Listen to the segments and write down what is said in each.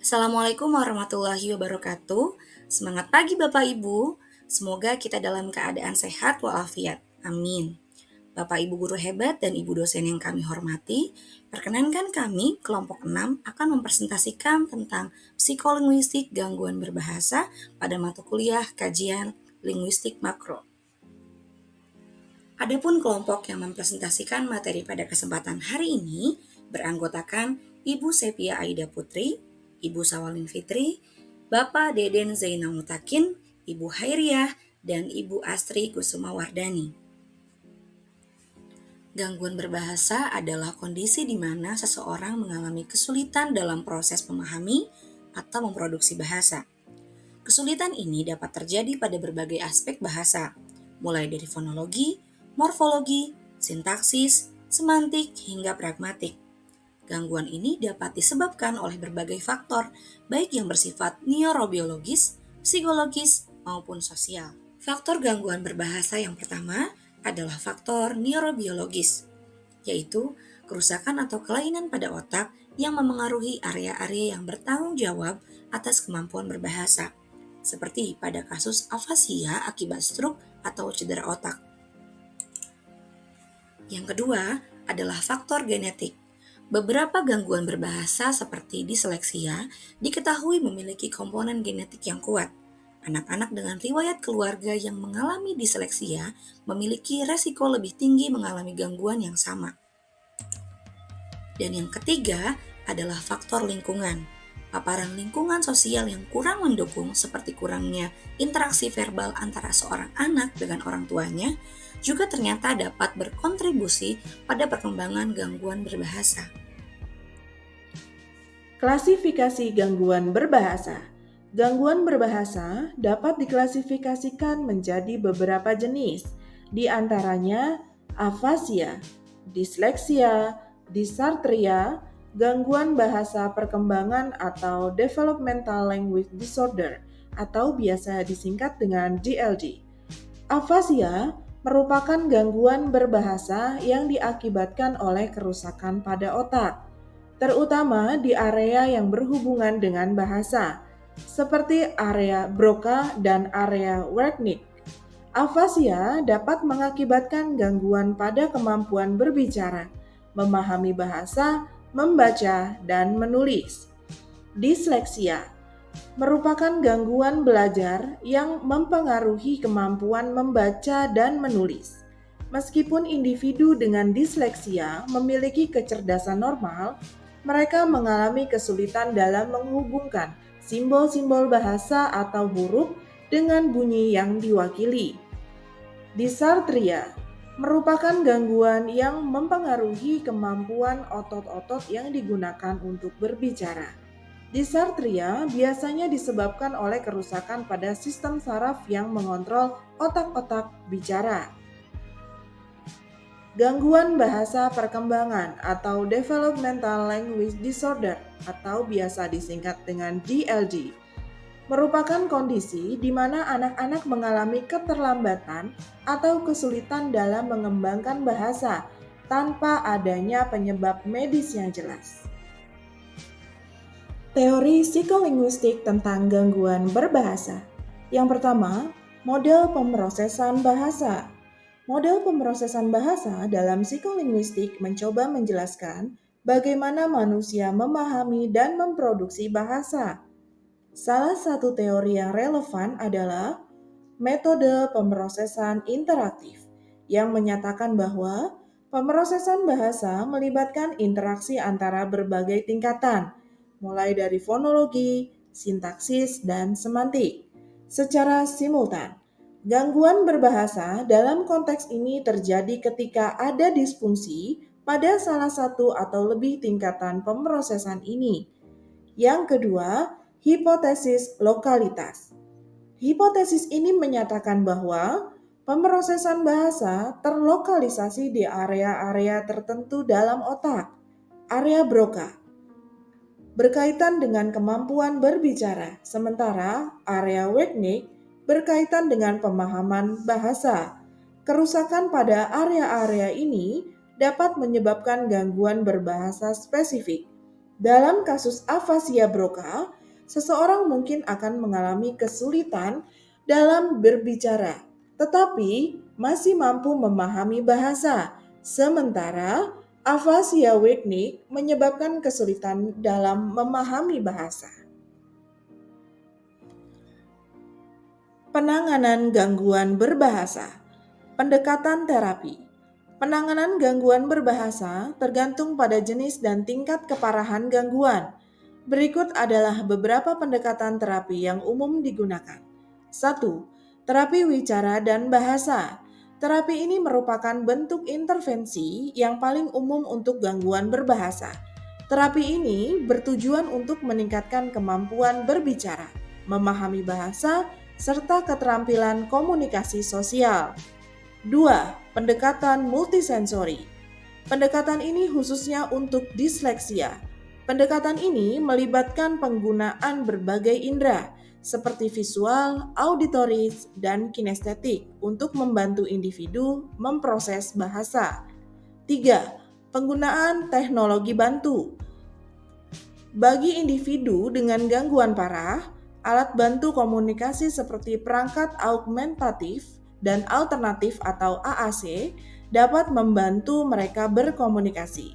Assalamualaikum warahmatullahi wabarakatuh. Semangat pagi Bapak Ibu. Semoga kita dalam keadaan sehat walafiat. Amin. Bapak Ibu guru hebat dan Ibu dosen yang kami hormati, perkenankan kami kelompok 6 akan mempresentasikan tentang psikolinguistik gangguan berbahasa pada mata kuliah kajian linguistik makro. Adapun kelompok yang mempresentasikan materi pada kesempatan hari ini beranggotakan Ibu Sepia Aida Putri, Ibu Sawalin Fitri, Bapak Deden Zainal Mutakin, Ibu Hairiah, dan Ibu Astri Kusuma Wardani. Gangguan berbahasa adalah kondisi di mana seseorang mengalami kesulitan dalam proses memahami atau memproduksi bahasa. Kesulitan ini dapat terjadi pada berbagai aspek bahasa, mulai dari fonologi, morfologi, sintaksis, semantik, hingga pragmatik. Gangguan ini dapat disebabkan oleh berbagai faktor, baik yang bersifat neurobiologis, psikologis, maupun sosial. Faktor gangguan berbahasa yang pertama adalah faktor neurobiologis, yaitu kerusakan atau kelainan pada otak yang memengaruhi area-area yang bertanggung jawab atas kemampuan berbahasa, seperti pada kasus afasia akibat stroke atau cedera otak. Yang kedua adalah faktor genetik. Beberapa gangguan berbahasa seperti disleksia diketahui memiliki komponen genetik yang kuat. Anak-anak dengan riwayat keluarga yang mengalami disleksia memiliki resiko lebih tinggi mengalami gangguan yang sama. Dan yang ketiga adalah faktor lingkungan. Paparan lingkungan sosial yang kurang mendukung seperti kurangnya interaksi verbal antara seorang anak dengan orang tuanya juga ternyata dapat berkontribusi pada perkembangan gangguan berbahasa. Klasifikasi gangguan berbahasa. Gangguan berbahasa dapat diklasifikasikan menjadi beberapa jenis, di antaranya afasia, disleksia, dysarthria, gangguan bahasa perkembangan atau developmental language disorder atau biasa disingkat dengan DLD. Afasia merupakan gangguan berbahasa yang diakibatkan oleh kerusakan pada otak, terutama di area yang berhubungan dengan bahasa, seperti area Broca dan area Wernicke. Afasia dapat mengakibatkan gangguan pada kemampuan berbicara, memahami bahasa, membaca, dan menulis. Disleksia merupakan gangguan belajar yang mempengaruhi kemampuan membaca dan menulis. Meskipun individu dengan disleksia memiliki kecerdasan normal, mereka mengalami kesulitan dalam menghubungkan simbol-simbol bahasa atau huruf dengan bunyi yang diwakili. Dysarthria merupakan gangguan yang mempengaruhi kemampuan otot-otot yang digunakan untuk berbicara. Dysarthria biasanya disebabkan oleh kerusakan pada sistem saraf yang mengontrol otak-otak bicara. Gangguan bahasa perkembangan atau Developmental Language Disorder atau biasa disingkat dengan DLD merupakan kondisi di mana anak-anak mengalami keterlambatan atau kesulitan dalam mengembangkan bahasa tanpa adanya penyebab medis yang jelas. Teori psikolinguistik tentang gangguan berbahasa. Yang pertama, model pemrosesan bahasa. Model pemrosesan bahasa dalam psikolinguistik mencoba menjelaskan bagaimana manusia memahami dan memproduksi bahasa. Salah satu teori yang relevan adalah metode pemrosesan interaktif yang menyatakan bahwa pemrosesan bahasa melibatkan interaksi antara berbagai tingkatan, mulai dari fonologi, sintaksis, dan semantik, secara simultan. Gangguan berbahasa dalam konteks ini terjadi ketika ada disfungsi pada salah satu atau lebih tingkatan pemrosesan ini. Yang kedua, hipotesis lokalitas. Hipotesis ini menyatakan bahwa pemrosesan bahasa terlokalisasi di area-area tertentu dalam otak, area Broca, berkaitan dengan kemampuan berbicara, sementara area Wernicke berkaitan dengan pemahaman bahasa. Kerusakan pada area-area ini dapat menyebabkan gangguan berbahasa spesifik. Dalam kasus afasia Broca, seseorang mungkin akan mengalami kesulitan dalam berbicara, tetapi masih mampu memahami bahasa. Sementara afasia Wernicke menyebabkan kesulitan dalam memahami bahasa. Penanganan gangguan berbahasa. Pendekatan terapi. Penanganan gangguan berbahasa tergantung pada jenis dan tingkat keparahan gangguan. Berikut adalah beberapa pendekatan terapi yang umum digunakan. 1. Terapi wicara dan bahasa. Terapi ini merupakan bentuk intervensi yang paling umum untuk gangguan berbahasa. Terapi ini bertujuan untuk meningkatkan kemampuan berbicara, memahami bahasa, serta keterampilan komunikasi sosial. 2. Pendekatan multisensori. Pendekatan ini khususnya untuk disleksia. Pendekatan ini melibatkan penggunaan berbagai indera seperti visual, auditoris, dan kinestetik untuk membantu individu memproses bahasa. 3. Penggunaan teknologi bantu. Bagi individu dengan gangguan parah, alat bantu komunikasi seperti perangkat augmentatif dan alternatif atau AAC dapat membantu mereka berkomunikasi.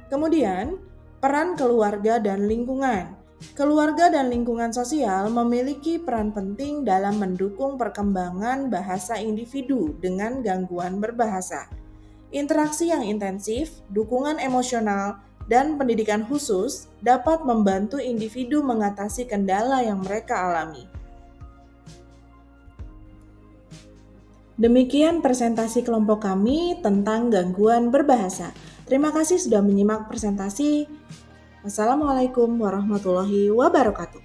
Kemudian, peran keluarga dan lingkungan. Keluarga dan lingkungan sosial memiliki peran penting dalam mendukung perkembangan bahasa individu dengan gangguan berbahasa. Interaksi yang intensif, dukungan emosional, dan pendidikan khusus dapat membantu individu mengatasi kendala yang mereka alami. Demikian presentasi kelompok kami tentang gangguan berbahasa. Terima kasih sudah menyimak presentasi. Wassalamualaikum warahmatullahi wabarakatuh.